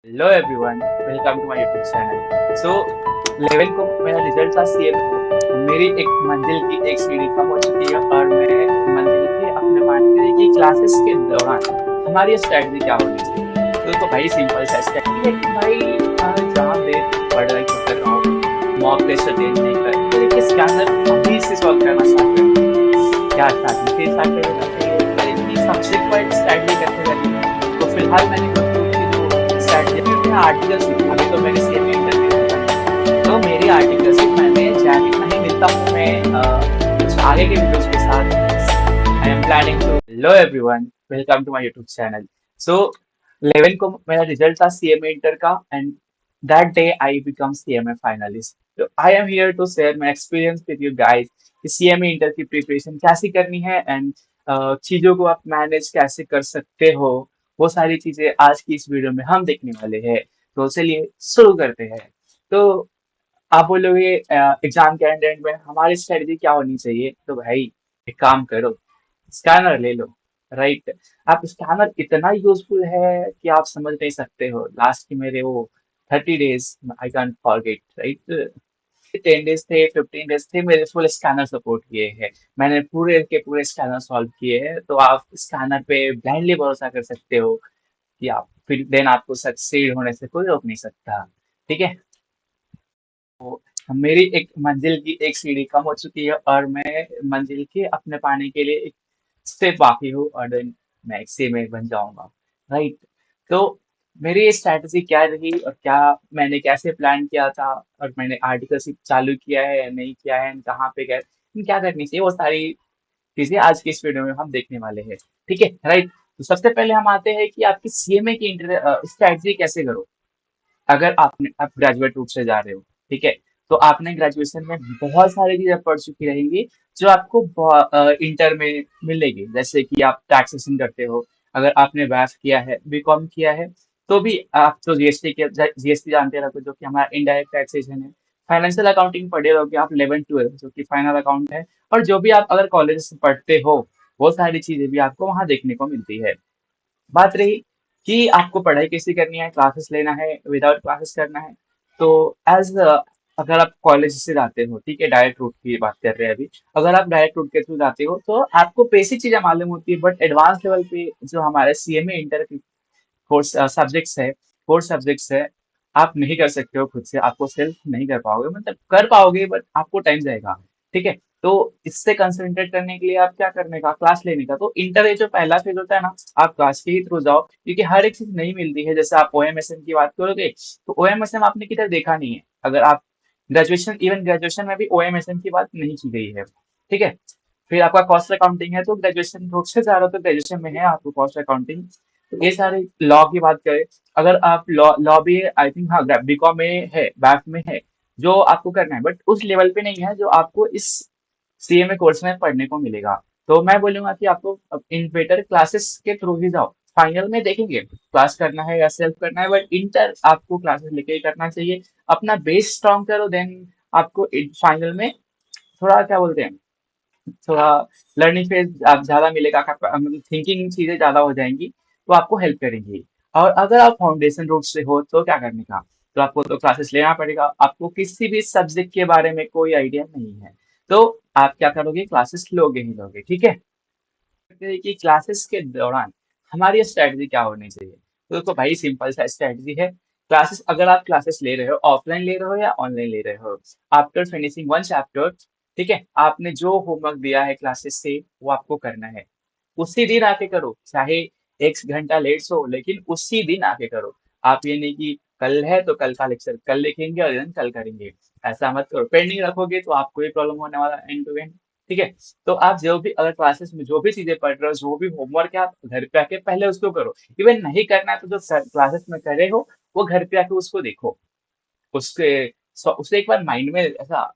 Hello everyone, welcome to my YouTube channel. So level को मेरा result था CA में। मेरी एक मंजिल की एक सीढ़ी कम हो चुकी है और मैं मंजिल के अपने पाने की क्लासेस के दौरान हमारी स्ट्रेटजी क्या होनी चाहिए। तो देखो भाई, सिंपल सा स्ट्रेटजी है कि भाई जहाँ दे पढ़ रही तो कर रहा हूँ, मॉक टेस्ट अटेंड नहीं कर तो देखिए स्कैनर अभी से सॉल्व करना स्टार्ट कर दीजिए। क्या स्टार्टिंग से स्टार्ट कर देना चाहिए फिर इतनी सब्जेक्ट वाइज स्ट्रेटजी कैसे करनी है। तो फिलहाल मैंने कंक्लूड की जो स्ट्रेटजी है आर्टिकलशिप, अभी तो मैंने सीएमए इंटर में खत्म है, तो मेरी आर्टिकलशिप मैंने जैविक नहीं मिलता हूँ मैं कुछ आगे के वीडियोस के साथ I am planning to. Hello everyone, welcome to my YouTube channel. So 11 को मेरा रिजल्ट था सीएमए इंटर का and that day I become CMA finalist. तो I am here to share my experience with you guys कि CMA inter की preparation कैसी करनी है एंड चीजों को आप मैनेज कैसे कर सकते हो। वो सारी चीजें आज की इस वीडियो में हम देखने वाले हैं। तो चलिए शुरू करते हैं। तो आप बोलोगे एग्जाम के एंड में हमारी स्ट्रेटजी क्या होनी चाहिए। तो भाई एक काम करो, स्कैनर ले लो। राइट। आप स्कैनर इतना यूजफुल है कि आप समझ नहीं सकते हो। लास्ट की मेरे वो 30 days I can't forget. Right. 10 days थे, 15 डेज थे, मेरे फुल स्कैनर सपोर्ट किए हैं। मैंने पूरे के पूरे स्कैनर सॉल्व किए हैं। तो आप स्कैनर पे ब्लाइंडली भरोसा कर सकते हो कि आप फिर देन आपको सक्सीड होने से कोई रोक नहीं सकता। ठीक है। तो मेरी एक मंजिल की एक सीढ़ी कम हो चुकी है और मैं मंजिल के अपने पाने के लिए एक स्टेप बाकी हूँ और देन मैं एक में बन जाऊंगा। राइट। तो मेरी स्ट्रैटेजी क्या रही और क्या मैंने कैसे प्लान किया था और मैंने आर्टिकलशिप चालू किया है या नहीं किया है and कहाँ पे गए, क्या करनी चाहिए, वो सारी चीजें आज की इस वीडियो में हम देखने वाले हैं। ठीक है। राइट। तो सबसे पहले हम आते हैं कि आपकी सीएमए की स्ट्रैटेजी कैसे करो। अगर आप ग्रेजुएट रूप से जा रहे हो, ठीक है, तो आपने ग्रेजुएशन में बहुत सारी चीजें पढ़ चुकी रहेंगी जो आपको इंटर में मिलेगी। जैसे कि आप टैक्सेशन करते हो, अगर आपने वैफ किया है, बीकॉम किया है, तो भी आप तो जीएसटी के जीएसटी जानते रहोगे जो कि हमारा इनडायरेक्ट टैक्सेशन है। फाइनेंशियल अकाउंटिंग पढ़े रहोगे आप 11 12 जो कि फाइनल अकाउंट है। और जो भी आप अगर कॉलेज से पढ़ते हो वो सारी चीजें भी आपको वहां देखने को मिलती है। बात रही कि आपको पढ़ाई कैसे करनी है, क्लासेस लेना है, विदाउट क्लासेस करना है। तो एज अगर आप कॉलेज से जाते हो, ठीक है, डायरेक्ट रूट की बात कर रहे हैं अभी। अगर आप डायरेक्ट रूट के थ्रू जाते हो तो आपको बेसिक चीजें मालूम होती है, बट एडवांस लेवल पे जो हमारे सीएमए इंटर की कोर्स सब्जेक्ट्स है, कोर्स सब्जेक्ट्स है, आप नहीं कर सकते हो खुद से, आपको सेल्फ नहीं कर पाओगे, मतलब कर पाओगे बट आपको टाइम जाएगा। ठीक है। तो इससे कंसंट्रेट करने के लिए आप क्या करने का, क्लास लेने का। तो इंटर ये जो पहला फेज होता है ना, आप क्लास के ही थ्रू जाओ क्योंकि हर एक चीज नहीं मिलती है। जैसे आप ओएमएसएम की बात करोगे तो ओएमएसएम आपने किधर देखा नहीं है। अगर आप ग्रेजुएशन, इवन ग्रेजुएशन में भी ओएमएसएम की बात नहीं की गई है। ठीक है। फिर आपका कॉस्ट अकाउंटिंग है तो ग्रेजुएशन ग्रुप से जा रहे हो तो ग्रेजुएशन में है आपको कॉस्ट अकाउंटिंग। तो ये सारे लॉ की बात करें, अगर आप लॉ लॉ भी आई थिंक हाँ बीकॉम में है, बैफ में है, जो आपको करना है, बट उस लेवल पे नहीं है जो आपको इस सीएमए कोर्स में पढ़ने को मिलेगा। तो मैं बोलूंगा कि आपको इन बेटर क्लासेस के थ्रू ही जाओ। फाइनल में देखेंगे क्लास करना है या सेल्फ करना है, बट इंटर आपको क्लासेस लेके ही करना चाहिए। अपना बेस स्ट्रॉन्ग करो, देन आपको फाइनल में थोड़ा क्या बोलते हैं, थोड़ा लर्निंग फेज आप ज्यादा मिलेगा, मतलब थिंकिंग चीजें ज्यादा हो जाएंगी तो आपको हेल्प करेंगी। और अगर आप फाउंडेशन रूट से हो तो क्या करने का, तो आपको तो क्लासेस लेना पड़ेगा। आपको किसी भी सब्जेक्ट के बारे में कोई आइडिया नहीं है तो आप क्या करोगे, क्लासेस लोगे ही लोगे। ठीक है। कि क्लासेस के दौरान हमारी स्ट्रेटजी क्या होनी चाहिए। तो देखो भाई, सिंपल सा स्ट्रेटजी है। क्लासेस, अगर आप क्लासेस ले रहे हो, ऑफलाइन ले रहे हो या ऑनलाइन ले रहे हो, आफ्टर फिनिशिंग वन चैप्टर, ठीक है, आपने जो होमवर्क दिया है क्लासेस से वो आपको करना है। उसी दिन आके करो, चाहे 1 घंटा लेट हो लेकिन उसी दिन आके करो। आप ये नहीं कि कल है तो कल का लेक्चर कल लिखेंगे और कल करेंगे। ऐसा मत करो, पेंडिंग रखोगे तो आपको ही प्रॉब्लम होने वाला एंड टू एंड। ठीक है। तो आप जो भी अगर क्लासेस में जो भी चीजें पढ़ रहे हो, जो भी होमवर्क है, आप घर पे आके पहले उसको करो। इवन नहीं करना है तो जो क्लासेस में करे हो वो घर पे आके उसको देखो। उसके उसे एक बार माइंड में ऐसा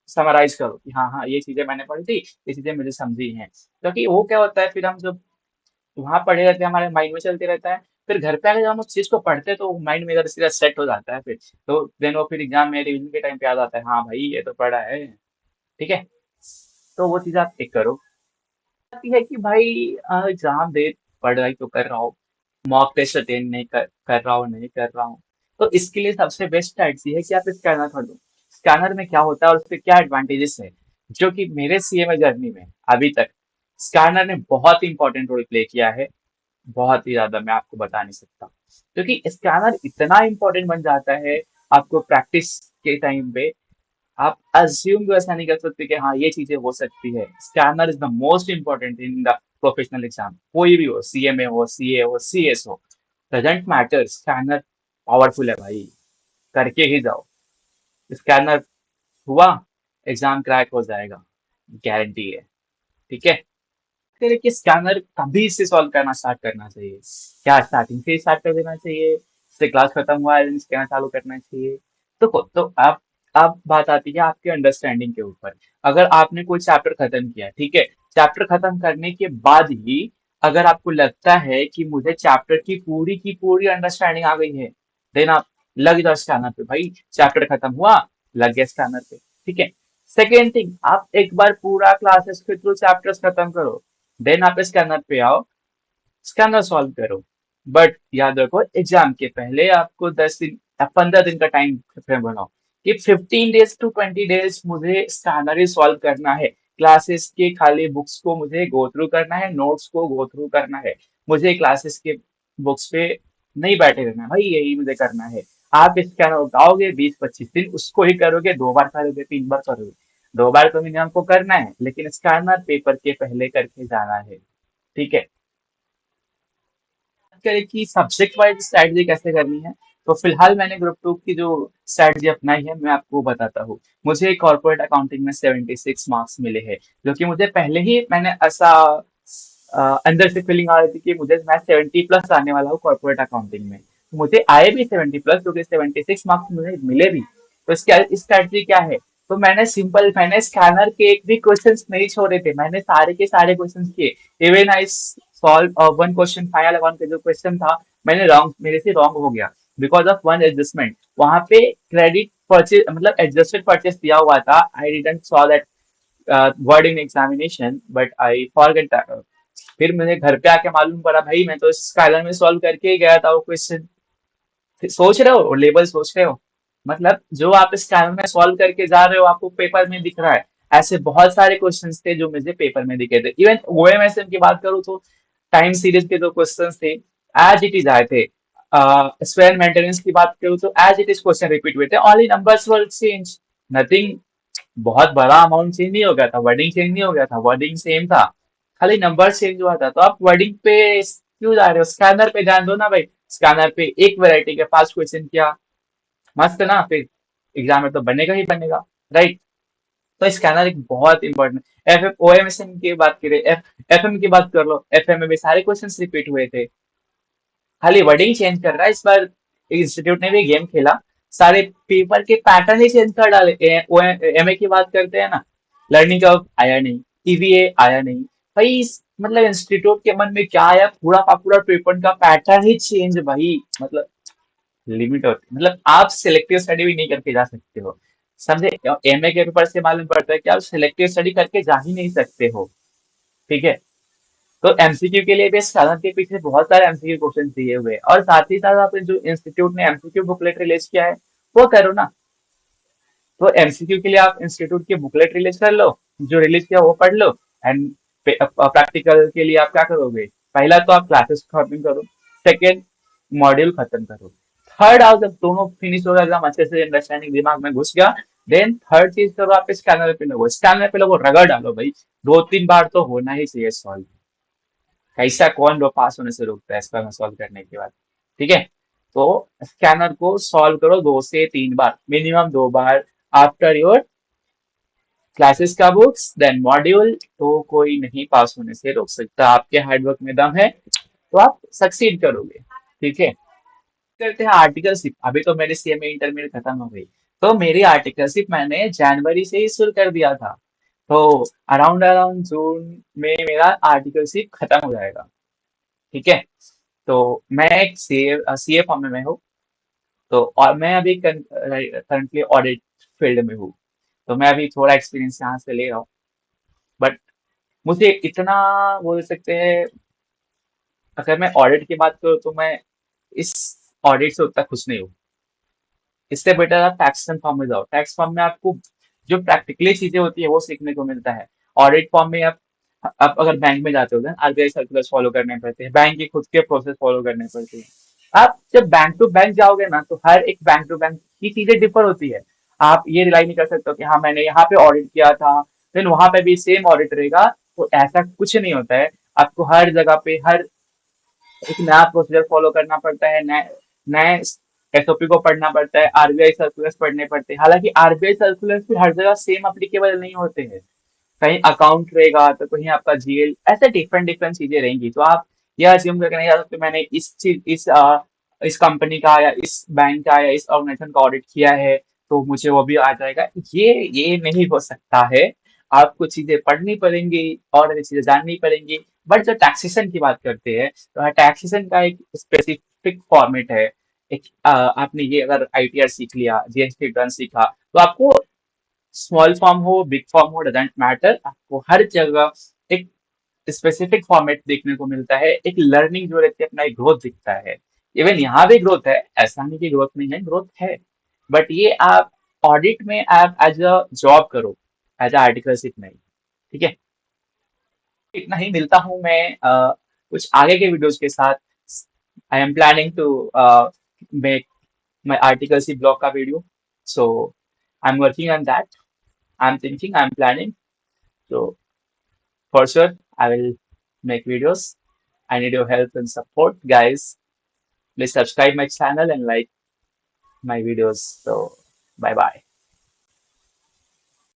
समराइज करो कि हाँ हाँ ये चीजें मैंने पढ़ी थी, ये चीजें मुझे समझी हैं। क्योंकि वो क्या होता है, फिर हम जब वहां पढ़े रहते हैं हमारे माइंड में चलते रहता है, फिर घर पे आके जब हम उस चीज को पढ़ते हैं तो माइंड में इधर सीधा सेट हो जाता है। फिर तो देन वो फिर एग्जाम में रिविजन के टाइम पे याद आता है, हाँ भाई ये तो पढ़ा है। ठीक है। तो वो चीज आप एक करो। आती है कि भाई एग्जाम दे पढ़ाई तो कर रहा हूँ, मॉक टेस्ट अटेंड नहीं कर रहा हूँ, नहीं कर रहा हूँ। तो इसके लिए सबसे बेस्ट स्ट्रैटेजी है कि आप स्कैनर खरीदो। स्कैनर में क्या होता है और उसके क्या एडवांटेजेस है, जो कि मेरे सीएमए जर्नी में अभी तक स्कैनर ने बहुत इंपॉर्टेंट रोल प्ले किया है। बहुत ही ज्यादा, मैं आपको बता नहीं सकता, क्योंकि स्कैनर इतना इंपॉर्टेंट बन जाता है आपको प्रैक्टिस के टाइम पे। आप अज्यूम भी ऐसा नहीं कर सकते कि हाँ ये चीजें हो सकती है। Scanner is the most important in the professional exam, कोई भी हो, सीएमए हो, सीए हो, सीएस हो, डजेंट मैटर, स्कैनर पावरफुल है भाई। करके ही जाओ। स्कैनर हुआ, एग्जाम क्रैक हो जाएगा, गारंटी है। ठीक है। तेरे के स्कैनर कभी से सॉल्व करना स्टार्ट करना चाहिए? क्या स्टार्टिंग से स्टार्ट कर देना चाहिए, से क्लास खत्म हुआ है स्कैनर चालू करना चाहिए? तो आप बात आती है आपके अंडरस्टैंडिंग के ऊपर। अगर आपने कोई चैप्टर खत्म किया, ठीक है, चैप्टर खत्म करने के बाद ही अगर आपको लगता है कि मुझे चैप्टर की पूरी अंडरस्टैंडिंग आ गई है, देन आप लग जाओ स्कैनर पे भाई। चैप्टर खत्म हुआ, लग गया स्कैनर पे। ठीक है। सेकेंड थिंग, आप एक बार पूरा क्लासेस के थ्रू चैप्टर्स खत्म करो, देन आप स्कैनर पे आओ, स्कैनर सॉल्व करो। बट याद रखो, एग्जाम के पहले आपको 10 दिन या 15 दिन का टाइम फ्रेम बनाओ कि 15 डेज टू 20 डेज मुझे स्कैनर ही सॉल्व करना है। क्लासेस के खाली बुक्स को मुझे गो थ्रू करना है, नोट्स को गो थ्रू करना है। मुझे क्लासेस के बुक्स पे नहीं बैठे रहना है भाई, यही मुझे करना है। आप स्कैनर उठाओगे 20-25 दिन, उसको ही करोगे, 2 बार करोगे, 3 बार करोगे, 2 बार तो मिनिमम को करना है, लेकिन स्कैनर पेपर के पहले करके जाना है। ठीक है। बात करें कि सब्जेक्ट वाइज स्ट्रैटेजी कैसे करनी है, तो फिलहाल मैंने ग्रुप टू की जो स्ट्रैटेजी अपनाई है मैं आपको बताता हूँ। मुझे कॉर्पोरेट अकाउंटिंग में 76 मार्क्स मिले हैं, जो कि मुझे पहले ही मैंने ऐसा अंदर से फीलिंग आ रही थी कि मुझे मैं 70+ आने वाला हूँ कॉर्पोरेट अकाउंटिंग में। तो मुझे आए भी 70+, क्योंकि 76 मार्क्स मुझे मिले भी। तो इसकी स्ट्रैटेजी क्या है? तो मैंने स्कैनर के एक भी क्वेश्चंस नहीं छोड़े थे, मैंने सारे के सारे क्वेश्चंस किए। Even I solve one question, final account का जो क्वेश्चन था, मैंने रॉन्ग, मेरे से रॉन्ग हो गया बिकॉज ऑफ वन एडजस्टमेंट। वहां पे क्रेडिट परचेज मतलब एडजस्टेड परचेज दिया हुआ था, I didn't saw that word in examination, but I forget that. फिर मुझे घर पे आके मालूम पड़ा भाई मैं तो स्काइलर में सॉल्व करके ही गया था वो क्वेश्चन। सोच रहे हो लेवल, सोच रहे हो? मतलब जो आप इस टाइम में सॉल्व करके जा रहे हो आपको पेपर में दिख रहा है। ऐसे बहुत सारे क्वेश्चंस थे जो मुझे पेपर में दिखे थे। इवन ओएमएसएम की बात करूँ तो टाइम सीरीज के जो क्वेश्चंस थे, एज इट इज आए थे। स्क्वायर मेंटेनेंस की बात करूँ तो as it is question repeat हुए थे, only numbers were change, nothing. बहुत बड़ा अमाउंट चेंज नहीं हो गया था, वर्डिंग चेंज नहीं हो गया था, वर्डिंग सेम था, खाली नंबर चेंज हुआ था। तो आप वर्डिंग पे क्यों जा रहे हो? स्कैनर पे ध्यान दो ना भाई। स्कैनर पे एक वैरायटी के 5 क्वेश्चन किया, मस्त ना, फिर एग्जाम में तो बनेगा ही बनेगा, राइट? तो स्कैनर एक बहुत important. F F O M S M की बात करें, एफ एम की बात कर लो, एफ एम में भी सारे क्वेश्चन रिपीट हुए थे, खाली वर्डिंग चेंज कर रहा है। इस बार इंस्टीट्यूट ने भी गेम खेला, सारे पेपर के पैटर्न ही चेंज कर डाले। एमए की बात करते हैं ना, लर्निंग कर्व आया नहीं, ईवीए आया नहीं भाई। मतलब इंस्टीट्यूट के मन में क्या आया, पूरा का पूरा पेपर का पैटर्न ही चेंज भाई। मतलब लिमिट होती, मतलब आप सिलेक्टिव स्टडी भी नहीं करके जा सकते हो, समझे? एमए के पेपर से मालूम पड़ता है कि आप सिलेक्टिव स्टडी करके जा ही नहीं सकते हो। ठीक है। तो एमसीक्यू के लिए भी इस साधन के पीछे बहुत सारे एमसीक्यू क्वेश्चन दिए हुए हैं, और साथ ही साथ आपने जो इंस्टीट्यूट ने एमसीक्यू बुकलेट रिलीज किया है वो करो ना। तो एमसीक्यू के लिए आप इंस्टीट्यूट की बुकलेट रिलीज कर लो, जो रिलीज किया वो पढ़ लो, एंड प्रैक्टिकल के लिए आप क्या करोगे? पहला तो आप क्लासेस खत्म करो, सेकेंड मॉड्यूल खत्म करो, थर्ड आओ जब दोनों फिनिश हो गया, एकदम अच्छे से अंडरस्टैंडिंग दिमाग में घुस गया, देन थर्ड चीज करो, आप स्कैनर पे लगो, स्कैनर पे लगो, रगड़ डालो भाई। 2-3 बार तो होना ही चाहिए सॉल्व। कैसा कौन लोग पास होने से रोकता है स्कैनर सॉल्व करने के बाद? ठीक है। तो स्कैनर को सॉल्व करो 2 से 3 बार, मिनिमम 2 बार, आफ्टर योर क्लासेस का बुक्स देन मॉड्यूल। तो कोई नहीं पास होने से रोक सकता, आपके हार्डवर्क में दम है तो आप सक्सीड करोगे। ठीक है। करते हैं आर्टिकलशिप। अभी तो मेरी सीएमए इंटरमीडिएट खत्म हो गई, तो मेरी आर्टिकलशिप मैंने जनवरी से ही शुरू कर दिया था। तो अराउंड अराउंड जून में मेरा आर्टिकलशिप खत्म हो जाएगा। ठीक है। तो मैं एक सीए फॉर्म में हूँ। तो और मैं अभी करंटली ऑडिट फील्ड में हूँ। तो मैं अभी थोड़ा एक्सपीरियंस यहाँ से ले रहा हूँ, बट मुझे इतना बोल सकते हैं अगर मैं ऑडिट की बात करूँ तो मैं इस ऑडिट से उतना खुश नहीं हूँ। इससे बेटर आप टैक्सेशन फॉर्म में जाओ। टैक्स फॉर्म में आपको जो प्रैक्टिकली चीजें होती है वो सीखने को मिलता है। ऑडिट फॉर्म में आप अगर बैंक में जाते हो ना, आरबीआई सर्कुलर्स फॉलो करने पड़ते हैं, बैंक के खुद के प्रोसेस फॉलो करने पड़ते हैं। आप जब बैंक टू बैंक जाओगे ना, तो हर एक बैंक टू बैंक की चीजें डिफर होती है। आप ये रिलाई नहीं कर सकते हो कि हाँ मैंने यहाँ पे ऑडिट किया था, देन वहां पे भी सेम ऑडिट रहेगा। तो ऐसा कुछ नहीं होता है। आपको हर जगह पे हर एक नया प्रोसीजर फॉलो करना पड़ता है, नए नए एसओपी को पढ़ना पड़ता है, आरबीआई सर्कुलर्स पढ़ने पड़ते हैं। हालांकि आरबीआई सर्कुलर्स भी हर जगह सेम एप्लीकेबल नहीं होते हैं। कहीं अकाउंट रहेगा तो कहीं आपका जीएल, ऐसे डिफरेंट डिफरेंट चीजें रहेंगी। तो आप यह अज्यूम करके नहीं जा सकते मैंने इस चीज इस कंपनी का या इस बैंक का या इस ऑर्गेनाइजेशन का ऑडिट किया है तो मुझे वो भी आ जाएगा। ये नहीं हो सकता है। आपको चीजें पढ़नी पड़ेंगी और ये चीजें जाननी पड़ेंगी। बट जो टैक्सेशन की बात करते हैं तो टैक्सेशन का एक स्पेसिफिक फॉर्मेट है। एक आपने ये अगर आईटीआर सीख लिया, जीएसटी रिटर्न सीखा, तो आपको स्मॉल फॉर्म हो बिग फॉर्म हो डजेंट मैटर, आपको हर जगह एक स्पेसिफिक फॉर्मेट देखने को मिलता है। एक लर्निंग जो रहती है, अपना एक ग्रोथ दिखता है। इवन यहाँ भी ग्रोथ है, ऐसा नहीं कि ग्रोथ नहीं है, ग्रोथ है। बट ये आप ऑडिट में आप एज अ जॉब करो, एज अ आर्टिकलशिप नहीं। ठीक है। इतना ही, मिलता हूँ मैं कुछ आगे के वीडियोस के साथ। I am planning to make my articleship blog का video. So I am working on that. I'm thinking, I'm planning. So for sure, I will make videos. I need your help and support, guys. Please subscribe my channel and like my videos. So bye bye.